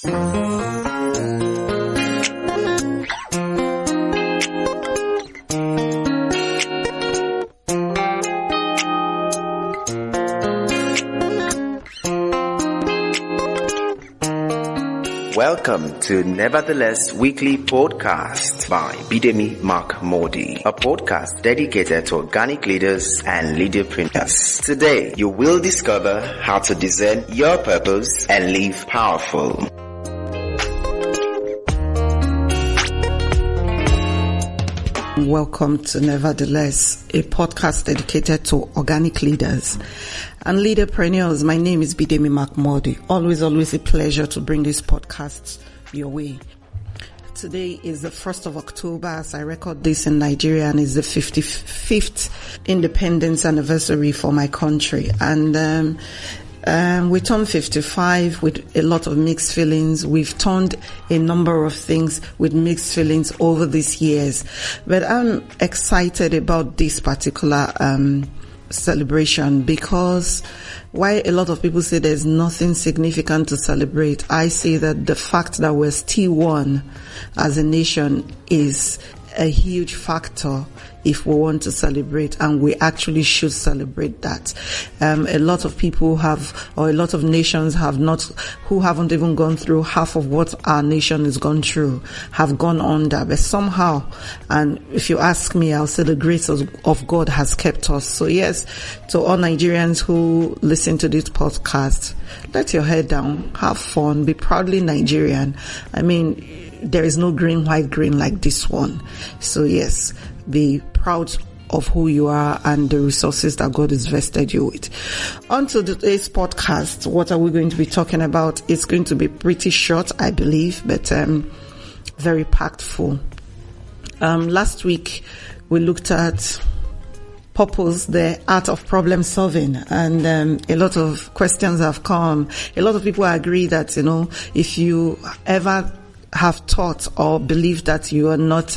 Welcome to Nevertheless Weekly Podcast by Bidemi Mark-Mordi, a podcast dedicated to organic leaders and leaderpreneurs. Today, you will discover how to discern your purpose and live powerful. Welcome to Nevertheless, a podcast dedicated to organic leaders and leaderpreneurs. My name is Bidemi Mark-Mordi. Always a pleasure to bring this podcast your way. Today is the 1st of October as I record this in Nigeria, and is the 55th independence anniversary for my country. And we turned 55 with a lot of mixed feelings. We've turned a number of things with mixed feelings over these years. But I'm excited about this particular celebration, because while a lot of people say there's nothing significant to celebrate, I say that the fact that we're still one as a nation is a huge factor if we want to celebrate, and we actually should celebrate that. A lot of people have, or a lot of nations have not, who haven't even gone through half of what our nation has gone through, have gone under. But somehow, and if you ask me, I'll say the grace of God has kept us. So yes, to all Nigerians who listen to this podcast, let your head down, have fun, be proudly Nigerian. I mean, there is no green, white, green like this one. So yes, be proud of who you are and the resources that God has vested you with. On to today's podcast, what are we going to be talking about? It's going to be pretty short, I believe, but very packed full. Last week, we looked at purpose, the art of problem solving, and a lot of questions have come. A lot of people agree that, if you ever have thought or believed that you are not,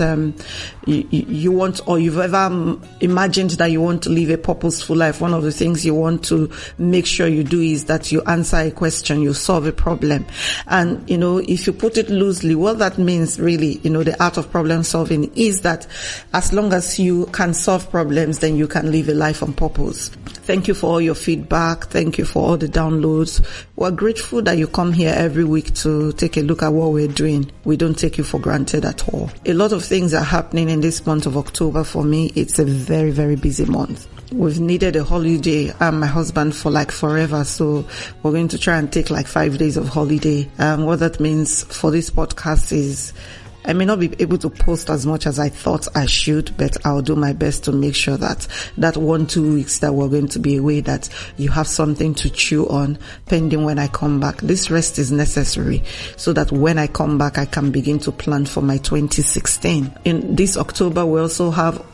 you want, or you've ever imagined that you want to live a purposeful life, one of the things you want to make sure you do is that you answer a question, you solve a problem. And, if you put it loosely, what that means really, the art of problem solving is that as long as you can solve problems, then you can live a life on purpose. Thank you for all your feedback. Thank you for all the downloads. We're grateful that you come here every week to take a look at what we're doing. We don't take you for granted at all. A lot of things are happening in this month of October. For me, it's a very, very busy month. We've needed a holiday and my husband for forever. So we're going to try and take 5 days of holiday. What that means for this podcast is I may not be able to post as much as I thought I should, but I'll do my best to make sure that 1-2 weeks that we're going to be away, that you have something to chew on pending when I come back. This rest is necessary so that when I come back, I can begin to plan for my 2016. In this October, we also have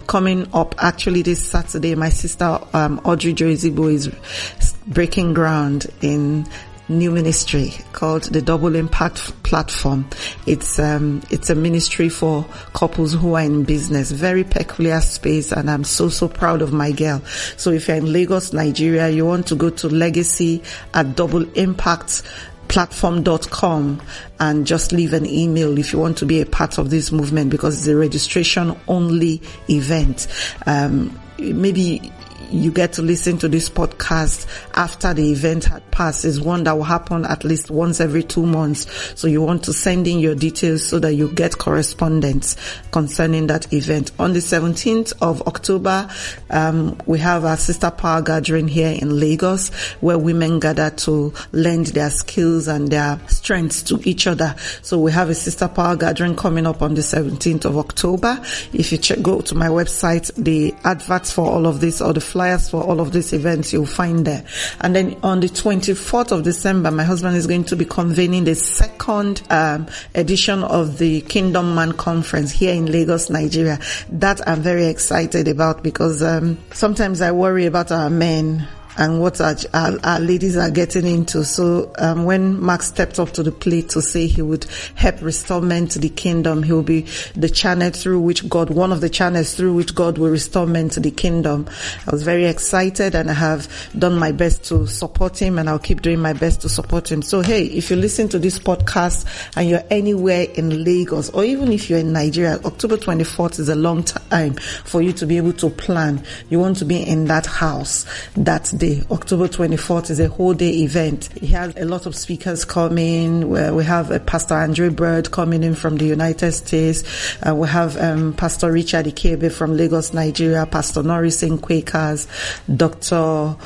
coming up, actually this Saturday, my sister Audrey Joyzibo is breaking ground in new ministry called the Double Impact Platform. It's a ministry for couples who are in business, very peculiar space, and I'm so proud of my girl. So if you're in Lagos, Nigeria, you want to go to legacy at doubleimpactplatform.com and just leave an email if you want to be a part of this movement, because it's a registration only event. Maybe you get to listen to this podcast after the event had passed. Is one that will happen at least once every 2 months. So you want to send in your details so that you get correspondence concerning that event. On the 17th of October, we have our Sister Power Gathering here in Lagos, where women gather to lend their skills and their strengths to each other. So we have a Sister Power Gathering coming up on the 17th of October. If you go to my website, the adverts for all of this, or the flyers for all of these events, you'll find there. And then on the 24th of December, my husband is going to be convening the second edition of the Kingdom Man Conference here in Lagos, Nigeria. That I'm very excited about, because sometimes I worry about our men and what our ladies are getting into. So when Mark stepped up to the plate to say he would help restore men to the kingdom, he will be the channel through which God, one of the channels through which God will restore men to the kingdom. I was very excited, and I have done my best to support him, and I'll keep doing my best to support him. So hey, if you listen to this podcast and you're anywhere in Lagos, or even if you're in Nigeria, October 24th is a long time for you to be able to plan. You want to be in that house that day. October 24th is a whole day event. He has a lot of speakers coming. We have Pastor Andre Bird coming in from the United States. We have Pastor Richard Ikebe from Lagos, Nigeria, Pastor Norris in Quakers, Dr.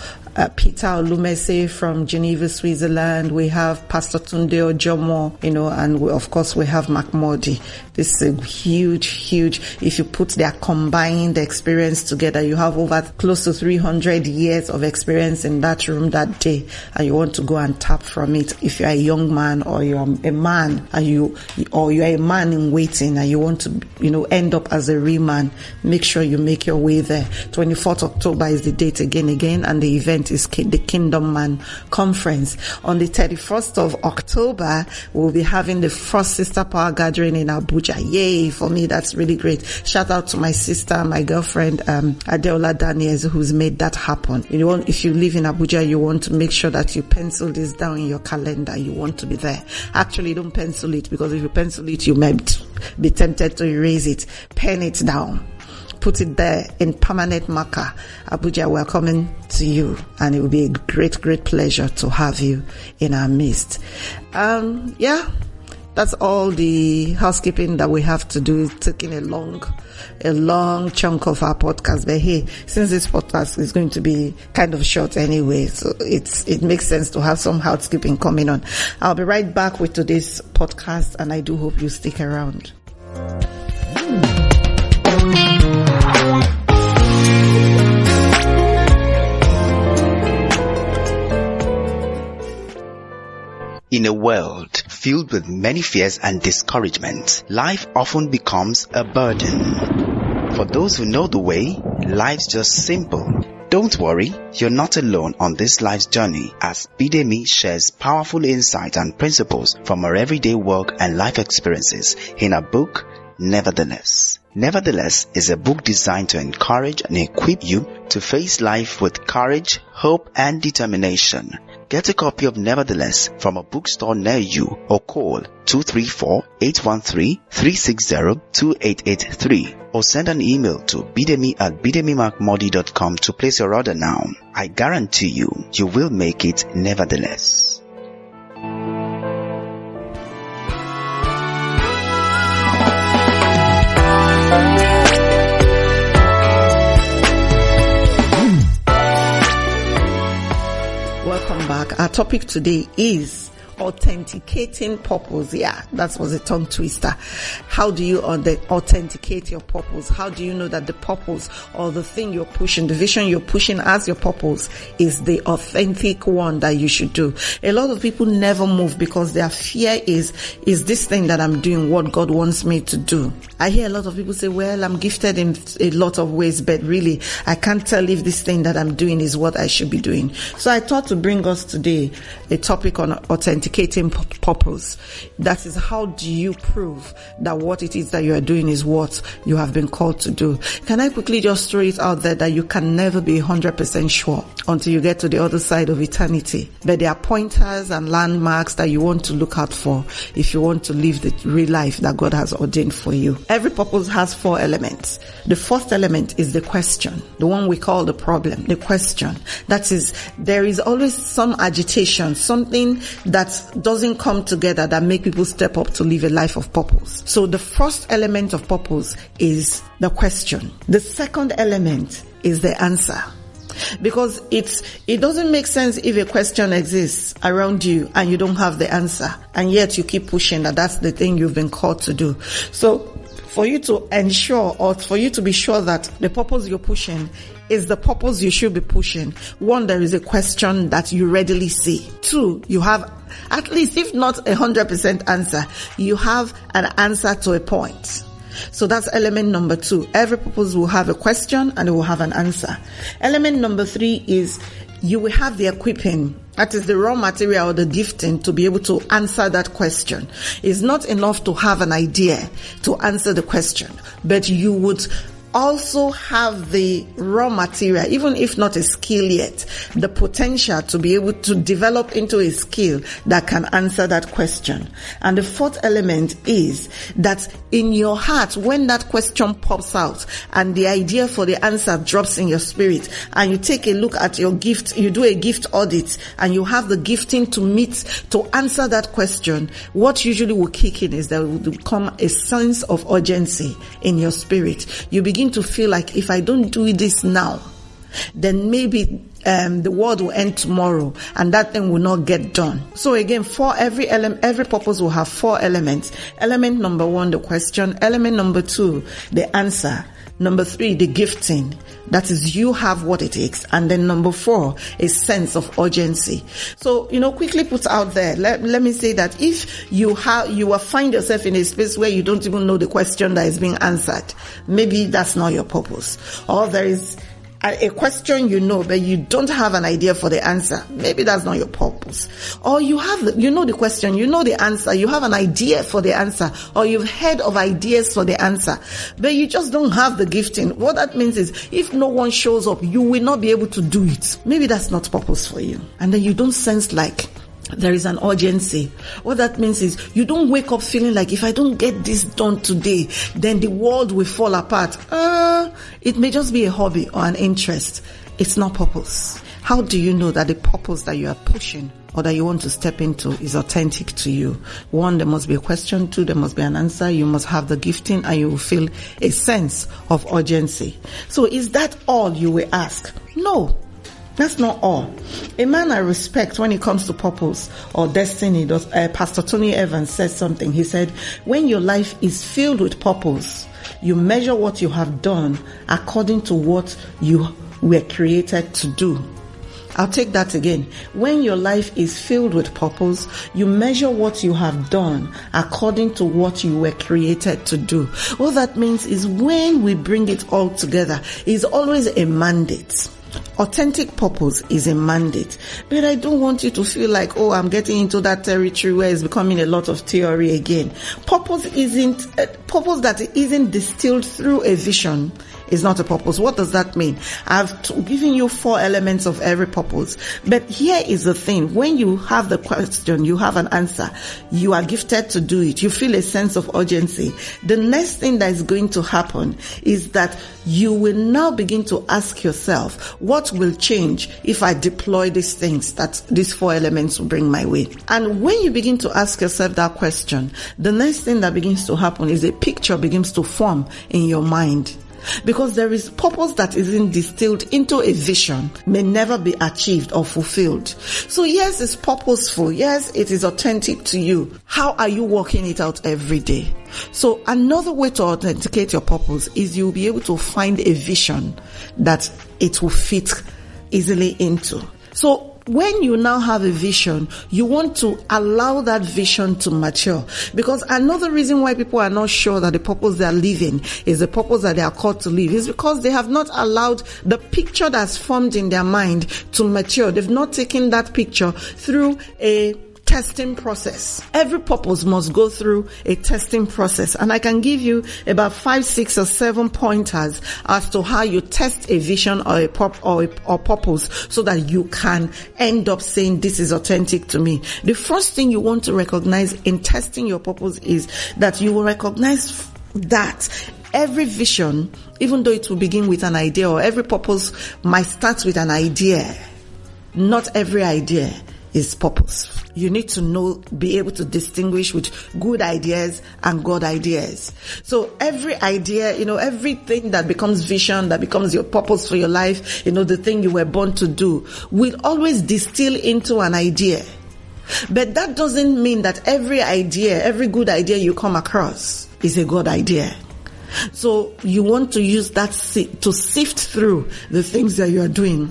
Peter Olumese from Geneva, Switzerland. We have Pastor Tunde Ojomo, and of course we have Mark-Mordi. This is a huge, if you put their combined experience together, you have over close to 300 years of experience in that room that day, and you want to go and tap from it. If you're a young man, or you're a man, and you're a man in waiting, and you want to, end up as a real man, make sure you make your way there. 24th October is the date again, and the event is the Kingdom Man Conference. On the 31st of October, we'll be having the first Sister Power Gathering in Abuja. Yay, for me, that's really great. Shout out to my sister, my girlfriend, Adeola Daniels, who's made that happen. If you live in Abuja, you want to make sure that you pencil this down in your calendar. You want to be there. Actually, don't pencil it, because if you pencil it, you might be tempted to erase it. Pen it down. Put it there in permanent marker. Abuja, we're coming to you, and it will be a great pleasure to have you in our midst. That's all the housekeeping that we have to do. It's taking a long chunk of our podcast. But hey, since this podcast is going to be kind of short anyway, so it makes sense to have some housekeeping coming on. I'll be right back with today's podcast, and I do hope you stick around. In a world filled with many fears and discouragements, life often becomes a burden. For those who know the way, life's just simple. Don't worry, you're not alone on this life's journey, as Bidemi shares powerful insights and principles from her everyday work and life experiences in her book, Nevertheless. Nevertheless is a book designed to encourage and equip you to face life with courage, hope, and determination. Get a copy of Nevertheless from a bookstore near you, or call 234-813-360-2883, or send an email to bidemi@bidemimarkmordi.com to place your order now. I guarantee you will make it nevertheless. Welcome back. Our topic today is authenticating purpose. Yeah, that was a tongue twister. How do you authenticate your purpose? How do you know that the purpose or the thing you're pushing, the vision you're pushing as your purpose, is the authentic one that you should do? A lot of people never move because their fear is this thing that I'm doing what God wants me to do? I hear a lot of people say, well, I'm gifted in a lot of ways, but really, I can't tell if this thing that I'm doing is what I should be doing. So I thought to bring us today a topic on authenticating purpose. That is, how do you prove that what it is that you are doing is what you have been called to do? Can I quickly just throw it out there that you can never be 100% sure until you get to the other side of eternity. But there are pointers and landmarks that you want to look out for if you want to live the real life that God has ordained for you. Every purpose has 4 elements. The first element is the question, the one we call the problem, the question. That is, there is always some agitation, something that doesn't come together that make people step up to live a life of purpose. So the first element of purpose is the question. The second element is the answer. Because it doesn't make sense if a question exists around you and you don't have the answer, and yet you keep pushing that's the thing you've been called to do. So for you to ensure, or for you to be sure that the purpose you're pushing is the purpose you should be pushing, 1, there is a question that you readily see. 2, you have, at least if not 100% answer, you have an answer to a point. So that's element number 2. Every purpose will have a question and it will have an answer. Element number 3 is you will have the equipping, that is the raw material or the gifting, to be able to answer that question. It's not enough to have an idea to answer the question, but you would also have the raw material, even if not a skill yet, the potential to be able to develop into a skill that can answer that question. And the fourth element is that in your heart, when that question pops out and the idea for the answer drops in your spirit, and you take a look at your gift, you do a gift audit, and you have the gifting to answer that question, what usually will kick in is there will become a sense of urgency in your spirit. You begin to feel like, if I don't do this now, then maybe the world will end tomorrow and that thing will not get done. So again, every purpose will have 4 elements. Element number 1, the question. Element number 2, the answer. Number 3, the gifting. That is, you have what it takes. And then number 4, a sense of urgency. So, quickly put out there, let me say that if you will find yourself in a space where you don't even know the question that is being answered, maybe that's not your purpose. Or there is a question but you don't have an idea for the answer, maybe that's not your purpose. Or you know the question, you know the answer, you have an idea for the answer, or you've heard of ideas for the answer, but you just don't have the gifting. What that means is, if no one shows up, you will not be able to do it. Maybe that's not purpose for you. And then you don't sense like there is an urgency. What that means is, you don't wake up feeling like, if I don't get this done today, then the world will fall apart. It may just be a hobby or an interest. It's not purpose. How do you know that the purpose that you are pushing or that you want to step into is authentic to you? 1, there must be a question. 2, there must be an answer. You must have the gifting, and you will feel a sense of urgency. So is that all you will ask? No. That's not all. A man I respect when it comes to purpose or destiny, Pastor Tony Evans said something. He said, when your life is filled with purpose, you measure what you have done according to what you were created to do. I'll take that again. When your life is filled with purpose, you measure what you have done according to what you were created to do. What that means is, when we bring it all together, it's always a mandate. Authentic purpose is a mandate. But I don't want you to feel like, I'm getting into that territory where it's becoming a lot of theory again. Purpose that isn't distilled through a vision is not a purpose. What does that mean? I've given you 4 elements of every purpose. But here is the thing. When you have the question, you have an answer. You are gifted to do it. You feel a sense of urgency. The next thing that is going to happen is that you will now begin to ask yourself, what will change if I deploy these things that these 4 elements will bring my way? And when you begin to ask yourself that question, the next thing that begins to happen is a picture begins to form in your mind. Because there is purpose that isn't distilled into a vision may never be achieved or fulfilled. So yes, it's purposeful. Yes, it is authentic to you. How are you working it out every day? So another way to authenticate your purpose is you'll be able to find a vision that it will fit easily into. So when you now have a vision, you want to allow that vision to mature. Because another reason why people are not sure that the purpose they are living is the purpose that they are called to live is because they have not allowed the picture that's formed in their mind to mature. They've not taken that picture through a testing process. Every purpose must go through a testing process, and I can give you about 5, 6, or 7 pointers as to how you test a vision or a purpose so that you can end up saying this is authentic to me. The first thing you want to recognize in testing your purpose is that you will recognize that every vision, even though it will begin with an idea, or every purpose might start with an idea, not every idea is purpose. You need to be able to distinguish with good ideas and God ideas. So every idea, everything that becomes vision, that becomes your purpose for your life, the thing you were born to do, will always distill into an idea. But that doesn't mean that every idea, every good idea you come across is a God idea. So you want to use that to sift through the things that you are doing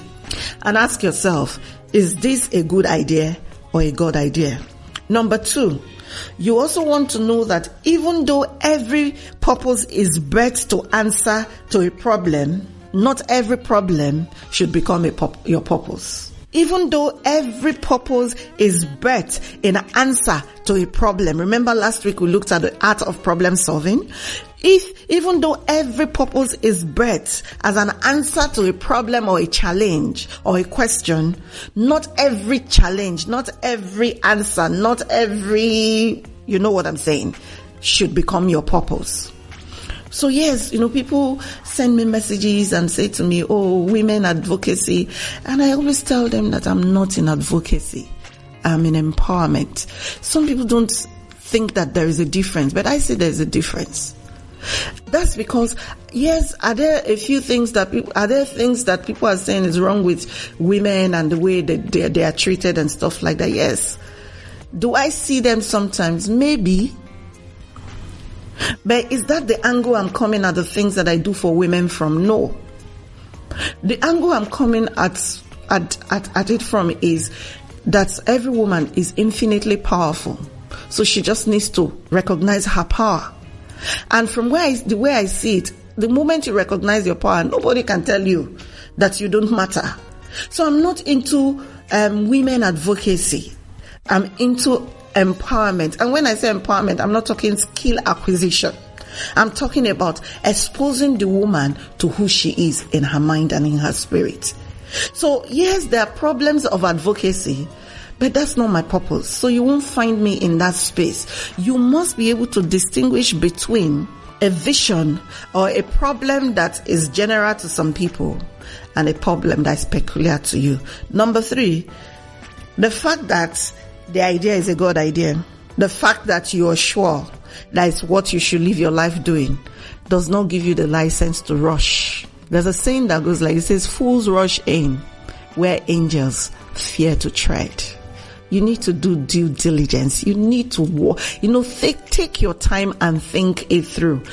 and ask yourself, is this a good idea or a God idea? Number 2, you also want to know that even though every purpose is birthed to answer to a problem, not every problem should become your purpose. Even though every purpose is birthed in an answer to a problem. Remember last week we looked at the art of problem solving? Even though every purpose is birthed as an answer to a problem or a challenge or a question, not every challenge, not every answer, not every, you know what I'm saying, should become your purpose. So yes, people send me messages and say to me, oh, women advocacy. And I always tell them that I'm not in advocacy. I'm in empowerment. Some people don't think that there is a difference, but I say there's a difference. That's because, yes, are there things that people are saying is wrong with women and the way that they are treated and stuff like that? Yes. Do I see them sometimes? Maybe. But is that the angle I'm coming at the things that I do for women from? No. The angle I'm coming at it from is that every woman is infinitely powerful. So she just needs to recognize her power. And from the way I see it, the moment you recognize your power, nobody can tell you that you don't matter. So I'm not into women advocacy. I'm into empowerment. And when I say empowerment, I'm not talking skill acquisition. I'm talking about exposing the woman to who she is in her mind and in her spirit. So yes, there are problems of advocacy, but that's not my purpose. So you won't find me in that space. You must be able to distinguish between a vision or a problem that is general to some people and a problem that is peculiar to you. Number 3, the fact that the idea is a God idea, the fact that you are sure that is what you should live your life doing, does not give you the license to rush. There's a saying that goes like, it says, fools rush in where angels fear to tread. You need to do due diligence. You need to, take your time and think it through.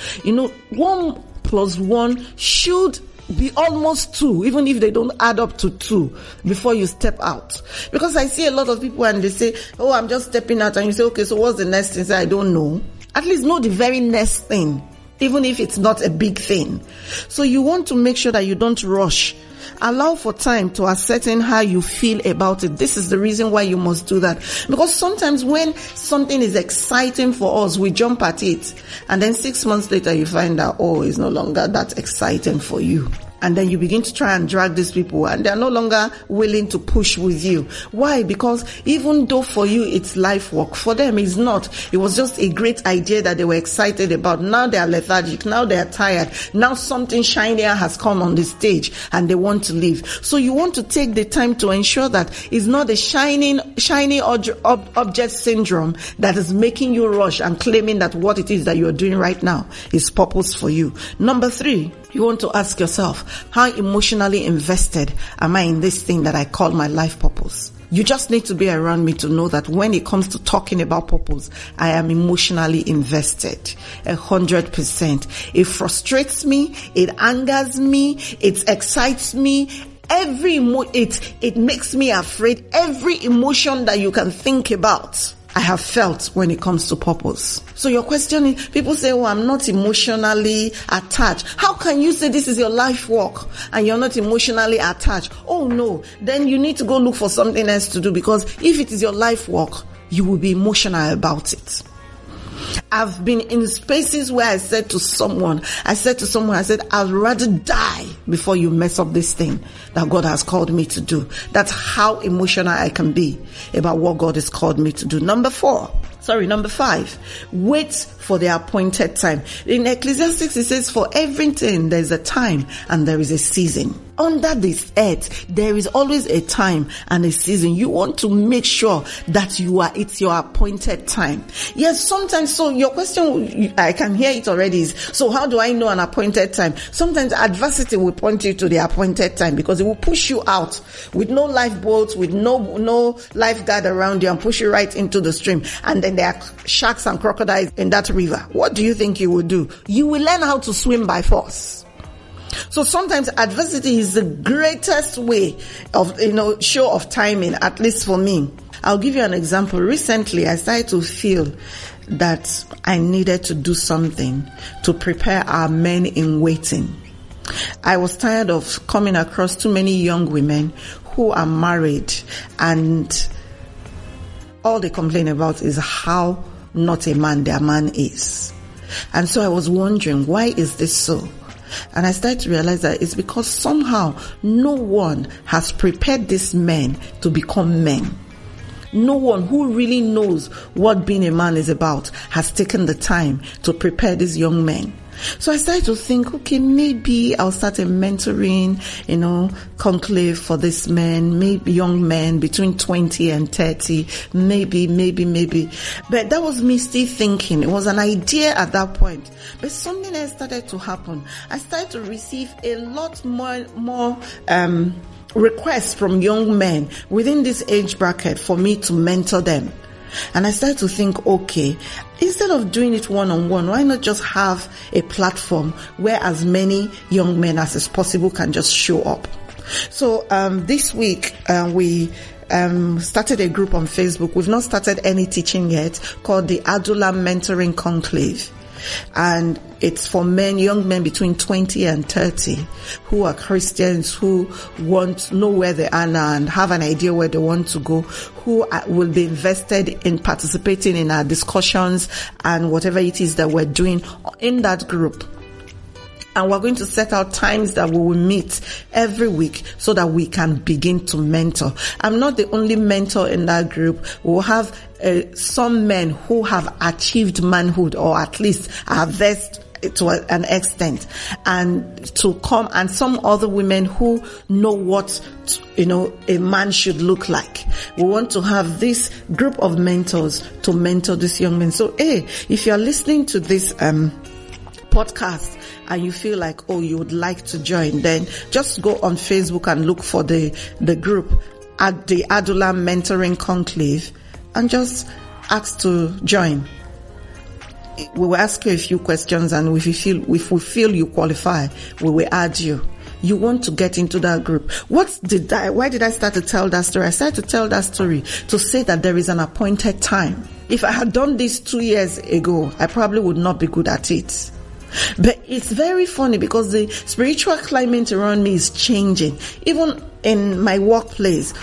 1 + 1 should be almost 2, even if they don't add up to 2 before you step out. Because I see a lot of people and they say, oh, I'm just stepping out. And you say, okay, so what's the next thing? Say, I don't know. At least know the very next thing, even if it's not a big thing. So you want to make sure that you don't rush. Allow for time to ascertain how you feel about it. This is the reason why you must do that. Because sometimes when something is exciting for us, we jump at it. And then 6 months later, you find out, oh, it's no longer that exciting for you. And then you begin to try and drag these people and they're no longer willing to push with you. Why? Because even though for you it's life work, for them it's not. It was just a great idea that they were excited about. Now they are lethargic. Now they are tired. Now something shinier has come on the stage and they want to leave. So you want to take the time to ensure that it's not the shiny object syndrome that is making you rush and claiming that what it is that you're doing right now is purpose for you. Number 3, you want to ask yourself, how emotionally invested am I in this thing that I call my life purpose? You just need to be around me to know that when it comes to talking about purpose, I am emotionally invested 100%. It frustrates me. It angers me. It excites me. It makes me afraid. Every emotion that you can think about, I have felt when it comes to purpose. So your question is, people say, oh, I'm not emotionally attached. How can you say this is your life work and you're not emotionally attached? Oh no, then you need to go look for something else to do, because if it is your life work, you will be emotional about it. I've been in spaces where I said to someone, I'd rather die before you mess up this thing that God has called me to do. That's how emotional I can be about what God has called me to do. Number 5, wait for the appointed time. In Ecclesiastes, it says, for everything there is a time and there is a season. Under this earth, there is always a time and a season. You want to make sure that it's your appointed time. Yes, sometimes, so your question, I can hear it already, is, so how do I know an appointed time? Sometimes adversity will point you to the appointed time, because it will push you out with no lifeboats, with no lifeguard around you, and push you right into the stream. And then there are sharks and crocodiles in that river. What do you think you will do? You will learn how to swim by force. So sometimes adversity is the greatest way of, show of timing, at least for me. I'll give you an example. Recently, I started to feel that I needed to do something to prepare our men in waiting. I was tired of coming across too many young women who are married and all they complain about is how not a man their man is. And so I was wondering, why is this so? And I started to realize that it's because somehow no one has prepared these men to become men. No one who really knows what being a man is about has taken the time to prepare these young men. So I started to think, okay, maybe I'll start a mentoring, conclave for these men, maybe young men between 20 and 30, maybe. But that was me still thinking. It was an idea at that point. But something else started to happen. I started to receive a lot more requests from young men within this age bracket for me to mentor them. And I started to think, okay, instead of doing it one-on-one, why not just have a platform where as many young men as is possible can just show up? So this week we started a group on Facebook. We've not started any teaching yet, called the Adula Mentoring Conclave. And it's for young men between 20 and 30 who are Christians, who know where they are now and have an idea where they want to go, who will be invested in participating in our discussions and whatever it is that we're doing in that group. And we're going to set out times that we will meet every week so that we can begin to mentor. I'm not the only mentor in that group. We'll have some men who have achieved manhood, or at least are versed to an extent, and to come, and some other women who know what a man should look like. We want to have this group of mentors to mentor these young men. So, if you're listening to this podcast and you feel like, you would like to join, then just go on Facebook and look for the group at the Adula Mentoring Conclave and just ask to join. We will ask you a few questions, and if we feel you qualify, we will add you. You want to get into that group. Why did I start to tell that story? I started to tell that story to say that there is an appointed time. If I had done this 2 years ago, I probably would not be good at it. But it's very funny because the spiritual climate around me is changing. Even in my workplace,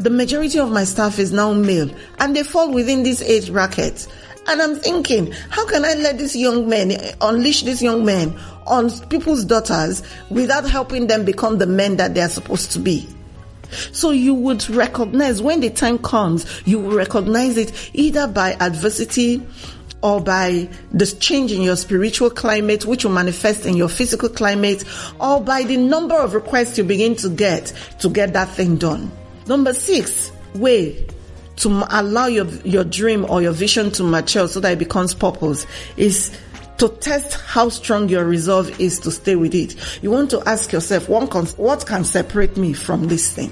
the majority of my staff is now male, and they fall within this age bracket. And I'm thinking, how can I let unleash these young men on people's daughters without helping them become the men that they are supposed to be? So you would recognize, when the time comes, you will recognize it either by adversity or by the change in your spiritual climate, which will manifest in your physical climate, or by the number of requests you begin to get that thing done. Number 6 way to allow your dream or your vision to mature so that it becomes purpose is to test how strong your resolve is to stay with it. You want to ask yourself, what can separate me from this thing?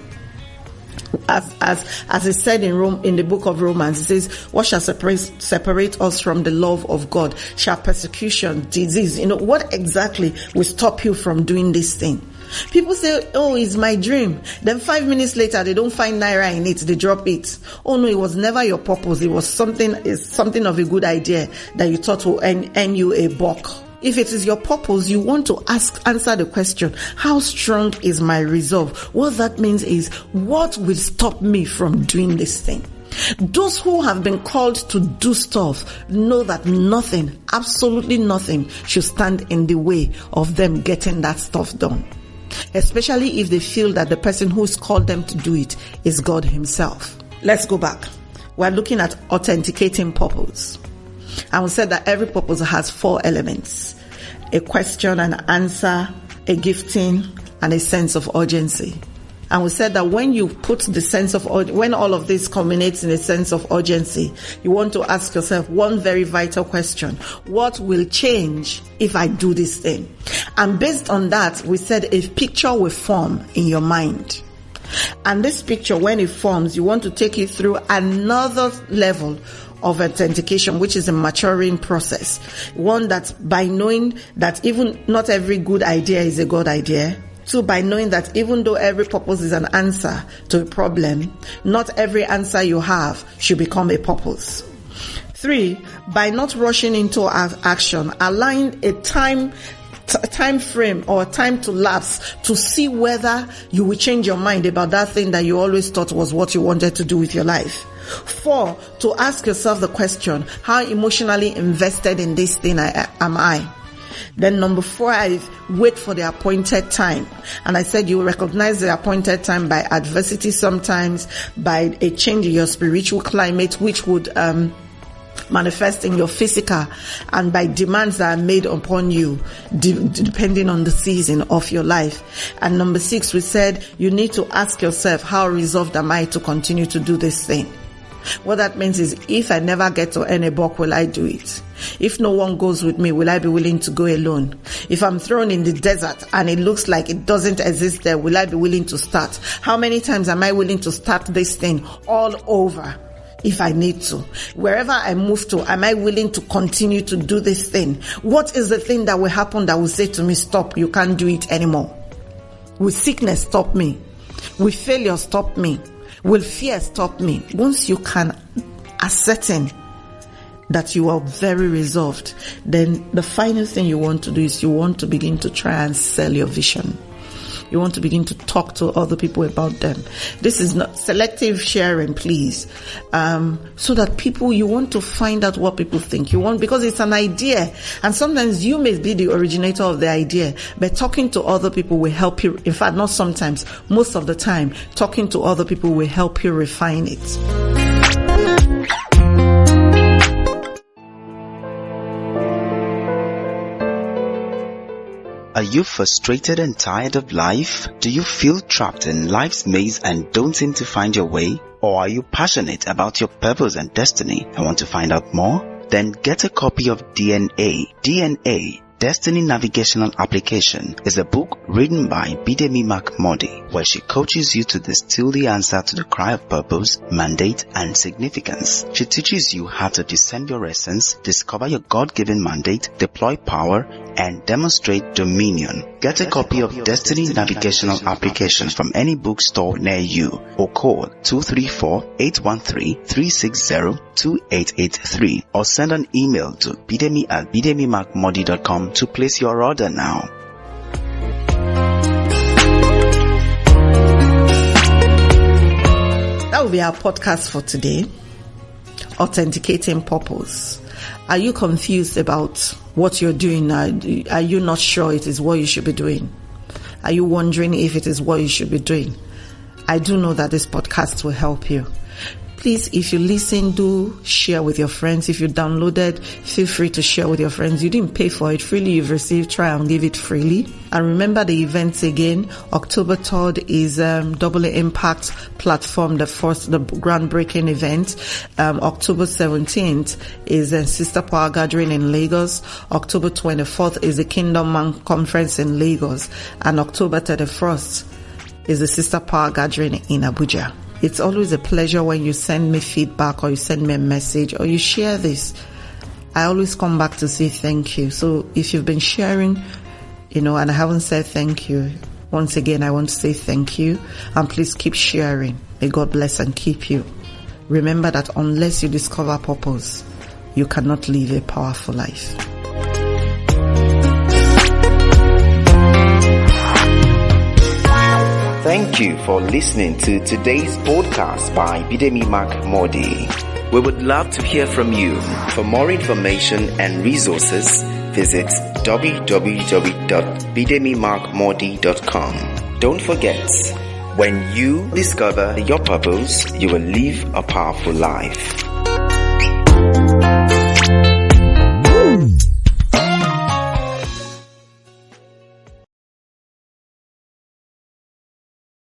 As it said in the book of Romans, it says, what shall separate us from the love of God? Shall persecution, disease, what exactly will stop you from doing this thing? People say, it's my dream. Then 5 minutes later, they don't find naira in it. They drop it. Oh no, it was never your purpose. It was something of a good idea that you thought will earn you a buck. If it is your purpose, you want to answer the question, how strong is my resolve? What that means is, what will stop me from doing this thing? Those who have been called to do stuff know that nothing, absolutely nothing, should stand in the way of them getting that stuff done. Especially if they feel that the person who's called them to do it is God himself. Let's go back. We're looking at authenticating purpose. And we said that every purpose has 4 elements: a question, an answer, a gifting, and a sense of urgency. And we said that when you put the sense of, when all of this culminates in a sense of urgency, you want to ask yourself one very vital question: what will change if I do this thing? And based on that, we said a picture will form in your mind. And this picture, when it forms, you want to take it through another level of authentication, which is a maturing process. One that, by knowing that even not every good idea is a God idea. 2, by knowing that even though every purpose is an answer to a problem, not every answer you have should become a purpose. 3, by not rushing into action, allowing a time time frame or time to lapse to see whether you will change your mind about that thing that you always thought was what you wanted to do with your life. 4, to ask yourself the question, how emotionally invested in this thing am I? Then number 5, wait for the appointed time. And I said you recognize the appointed time by adversity sometimes, by a change in your spiritual climate, which would manifest in your physical, and by demands that are made upon you depending on the season of your life. And number 6, we said you need to ask yourself, how resolved am I to continue to do this thing? What that means is, if I never get to earn a buck, will I do it? If no one goes with me, will I be willing to go alone? If I'm thrown in the desert and it looks like it doesn't exist there, will I be willing to start? How many times am I willing to start this thing all over if I need to? Wherever I move to, am I willing to continue to do this thing? What is the thing that will happen that will say to me, stop, you can't do it anymore? Will sickness stop me? Will failure stop me? Will fear stop me? Once you can ascertain that you are very resolved, then the final thing you want to do is you want to begin to try and sell your vision. You want to begin to talk to other people about them. This is not selective sharing, please. So that you want to find out what people think. You want, because it's an idea. And sometimes you may be the originator of the idea, but talking to other people will help you. In fact, not sometimes, most of the time, talking to other people will help you refine it. Are you frustrated and tired of life? Do you feel trapped in life's maze and don't seem to find your way? Or are you passionate about your purpose and destiny and want to find out more? Then get a copy of DNA. DNA, Destiny Navigational Application, is a book written by Bidemi Mark-Mordi, where she coaches you to distill the answer to the cry of purpose, mandate, and significance. She teaches you how to discern your essence, discover your God-given mandate, deploy power, and demonstrate dominion. Get a copy of Destiny Navigational Application from any bookstore near you, or call 234-813-360-2883, or send an email to bidemi@bidemimarkmordi.com to place your order now. That will be our podcast for today. Authenticating purpose. Are you confused about what you're doing? Are you not sure it is what you should be doing? Are you wondering if it is what you should be doing? I do know that this podcast will help you. Please, if you listen, do share with your friends. If you downloaded, feel free to share with your friends. You didn't pay for it freely. You've received, try and give it freely. And remember the events again. October 3rd is Double Impact Platform, the groundbreaking event. October 17th is a Sister Power Gathering in Lagos. October 24th is the Kingdom Man Conference in Lagos. And October 31st is the Sister Power Gathering in Abuja. It's always a pleasure when you send me feedback or you send me a message or you share this. I always come back to say thank you. So if you've been sharing, and I haven't said thank you, once again, I want to say thank you. And please keep sharing. May God bless and keep you. Remember that unless you discover purpose, you cannot live a powerful life. Thank you for listening to today's podcast by Bidemi Mark-Mordi. We would love to hear from you. For more information and resources, visit www.bidemimarkmordi.com. Don't forget, when you discover your purpose, you will live a powerful life.